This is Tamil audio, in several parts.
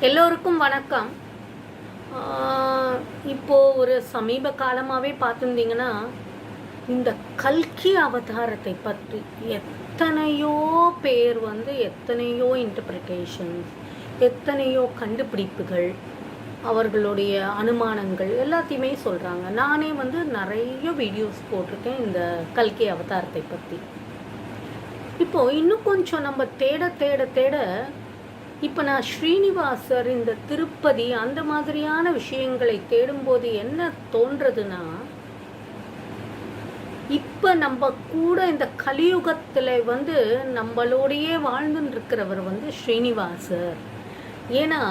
எல்லோருக்கும் வணக்கம். இப்போது ஒரு சமீப காலமாகவே பார்த்துருந்தீங்கன்னா இந்த கல்கி அவதாரத்தை பற்றி எத்தனையோ பேர் எத்தனையோ இன்டர்பிரிட்டேஷன்ஸ், எத்தனையோ கண்டுபிடிப்புகள், அவர்களுடைய அனுமானங்கள் எல்லாத்தையுமே சொல்கிறாங்க. நானே நிறைய வீடியோஸ் போட்டிருக்கேன் இந்த கல்கி அவதாரத்தை பற்றி. இப்போது இன்னும் கொஞ்சம் நம்ம தேட தேட தேட இப்போ நான் ஸ்ரீனிவாசர், இந்த திருப்பதி, அந்த மாதிரியான விஷயங்களை தேடும்போது என்ன தோன்றதுன்னா, இப்போ நம்ம கூட இந்த கலியுகத்தில் நம்மளோடையே வாழ்ந்துன்னு இருக்கிறவர் ஸ்ரீனிவாசர். ஏன்னா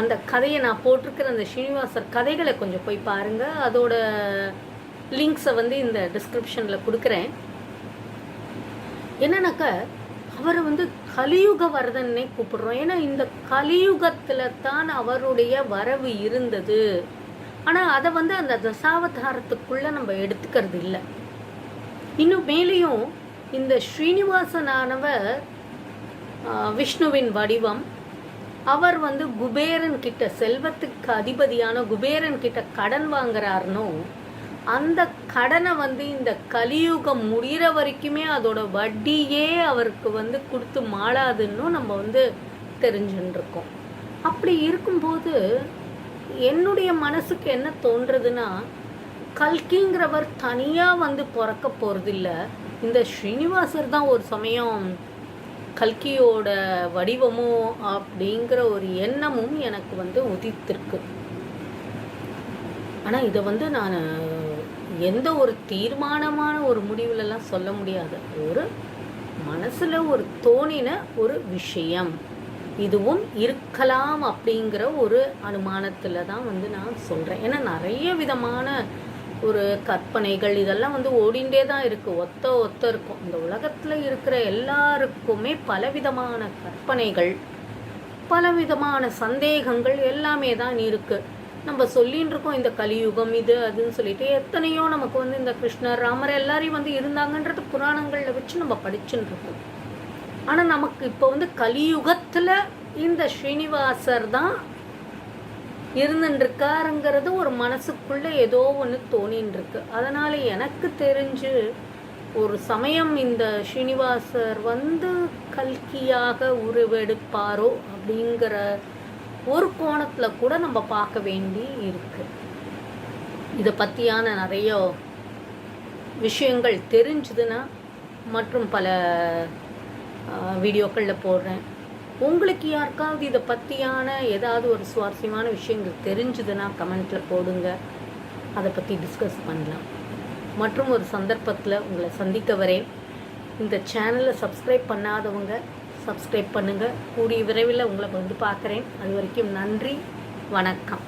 அந்த கதையை நான் போட்டிருக்கிற அந்த ஸ்ரீனிவாசர் கதைகளை கொஞ்சம் போய் பாருங்கள். அதோட லிங்க்ஸை இந்த டிஸ்கிரிப்ஷனில் கொடுக்குறேன். என்னன்னாக்கா அவரை கலியுக வரதன்னே கூப்பிடுறோம். ஏன்னா இந்த கலியுகத்தில் தான் அவருடைய வரவு இருந்தது. ஆனால் அதை அந்த தசாவதாரத்துக்குள்ளே நம்ம எடுத்துக்கிறது இல்லை. இன்னும் மேலேயும் இந்த ஸ்ரீனிவாசனானவர் விஷ்ணுவின் வடிவம். அவர் குபேரன் கிட்ட, செல்வத்துக்கு அதிபதியான குபேரன் கிட்ட கடன் வாங்குறாருனோ, அந்த கடனை இந்த கலியுகம் முடிகிற வரைக்குமே அதோட வட்டியே அவருக்கு கொடுத்து மாளாதுன்னு நம்ம தெரிஞ்சுட்டுருக்கோம். அப்படி இருக்கும்போது என்னுடைய மனசுக்கு என்ன தோன்றதுன்னா, கல்கிங்கிறவர் தனியாக பிறக்க போகிறதில்ல. இந்த ஸ்ரீனிவாசர் தான் ஒரு சமயம் கல்கியோட வடிவமோ அப்படிங்கிற ஒரு எண்ணமும் எனக்கு உதித்திருக்கு. ஆனால் இதை நான் எந்த ஒரு தீர்மானமான ஒரு முடிவுலலாம் சொல்ல முடியாது. ஒரு மனசில் ஒரு தோணின ஒரு விஷயம், இதுவும் இருக்கலாம் அப்படிங்கிற ஒரு அனுமானத்தில் தான் நான் சொல்கிறேன். ஏன்னா நிறைய விதமான ஒரு கற்பனைகள் இதெல்லாம் ஓடிண்டே தான் இருக்குது. ஒத்த இருக்கும். இந்த உலகத்தில் இருக்கிற எல்லாருக்குமே பலவிதமான கற்பனைகள், பலவிதமான சந்தேகங்கள் எல்லாமே தான் இருக்குது. நம்ம சொல்லின்னு இருக்கோம் இந்த கலியுகம் இது அதுன்னு சொல்லிட்டு. எத்தனையோ நமக்கு இந்த கிருஷ்ணர், ராமர் எல்லாரையும் இருந்தாங்கன்றது புராணங்களில் வச்சு நம்ம படிச்சுன்னு இருக்கோம். ஆனால் நமக்கு இப்போ கலியுகத்தில் இந்த ஸ்ரீனிவாசர் தான் இருந்துருக்காருங்கிறது ஒரு மனசுக்குள்ளே ஏதோ ஒன்று தோணின்னு இருக்கு. அதனால் எனக்கு தெரிஞ்சு ஒரு சமயம் இந்த ஸ்ரீனிவாசர் கல்கியாக உருவெடுப்பாரோ அப்படிங்கிற ஒரு கோணத்தில் கூட நம்ம பார்க்க வேண்டி இருக்கு. இதை பற்றியான நிறைய விஷயங்கள் தெரிஞ்சுதுன்னா மற்றும் பல வீடியோக்களில் போடுறேன். உங்களுக்கு யாருக்காவது இதை பற்றியான ஏதாவது ஒரு சுவாரஸ்யமான விஷயங்கள் தெரிஞ்சுதுன்னா கமெண்ட்டில் போடுங்க. அதை பற்றி டிஸ்கஸ் பண்ணலாம். மற்றும் ஒரு சந்தர்ப்பத்தில் உங்களை சந்திக்க வரேன். இந்த சேனலை சப்ஸ்கிரைப் பண்ணாதவங்க சப்ஸ்கிரைப் பண்ணுங்கள். கூடிய விரைவில் உங்களை பார்க்குறேன். அது வரைக்கும் நன்றி, வணக்கம்.